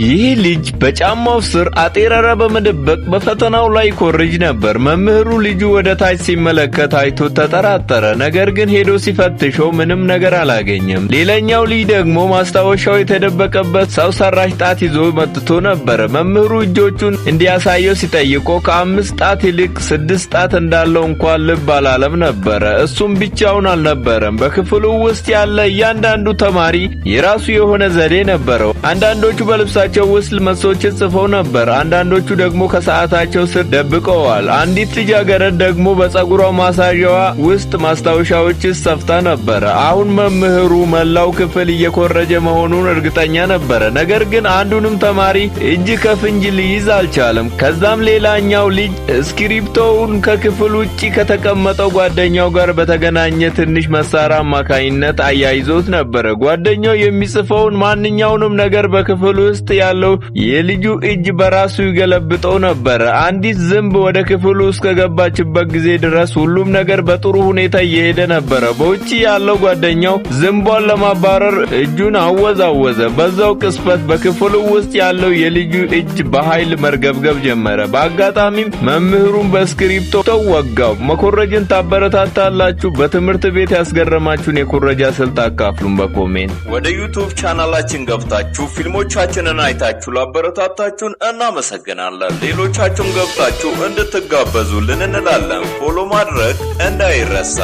ይህ ልጅ በጫማው ስር አጤረረ በመደበቅ በፈተናው ላይ ኮርጅ ነበር። መምህሩ ልጁ ወደ ታች ሲመለከት አይቶ ተጠራጠረ። ነገር ግን ሄዶ ሲፈትሸው ምንም ነገር አላገኘም። ሌላኛው ልጅ ደግሞ ማስታወሻው የተደበቀበት ሰው ሰራሽ ጣት ይዞ መጥቶ ነበር። መምህሩ እጆቹን እንዲያሳየው ሲጠይቆ ከ5 ጣት ይልቅ 6 ጣት እንዳለው እንኳን ልብ አላለም ነበር። እሱም ብቻውን አልነበረም። በክፍሉ ውስጥ ያለ እያንዳንዱ ተማሪ የራሱ የሆነ ዘዴ ነበረው። አንዳንዶቹ በልብሳቸው ውስጥ መልሶችን ጽፈው ነበር። አንዳንዶቹ ደግሞ ከሰዓታቸው ስር ደብቀዋል። አንዲት ልጃገረድ ደግሞ በፀጉሯ ማሳዣዋ ውስጥ ማስታወሻዎችን ሰፍታ ነበር። አሁን መምህሩ መላው ክፍል እየኮረጀ መሆኑን እርግጠኛ ነበር። ነገር ግን አንዱንም ተማሪ እጅ ከፍንጅ ሊይዝ አልቻለም። ከዛም ሌላኛው ልጅ እስክሪፕቶውን ከክፍል ውጪ ከተቀመጠው ጓደኛው ጋር በተገናኘ ትንሽ መሳሪያ አማካኝነት አያይዞት ነበር። ጓደኛው የሚጽፈውን ማንኛውንም ነገር በክፍል ውስጥ ያለው የልጁ እጅ በራሱ ይገለብጠው ነበር። አንዲት ዝንብ ወደ ክፍሉ ውስጥ ከገባችበት ጊዜ ድረስ ሁሉም ነገር በጥሩ ሁኔታ እየሄደ ነበር። በውጪ ያለው ጓደኛው ዝንቧን ለማባረር እጁን አወዛወዘ። በዛው ቅስፈት በክፍሉ ውስጥ ያለው የልጁ እጅ በኃይል መርገብገብ ጀመረ። በአጋጣሚም መምህሩን በስክሪፕቶ ወጋው። መኮረጅን ታበረታታላችሁ? በትምህርት ቤት ያስገረማችሁን የኩረጃ ስልት አካፍሉን በኮሜንት። ወደ ዩቲዩብ ቻናላችን ገብታችሁ ፊልሞቻችንን አይታችሁ ላበረታታችሁን እናመሰግናለን። ሌሎቻችሁም ገብታችሁ እንድትጋበዙልን እንላለን። ፎሎ ማድረግ እንዳይረሳ።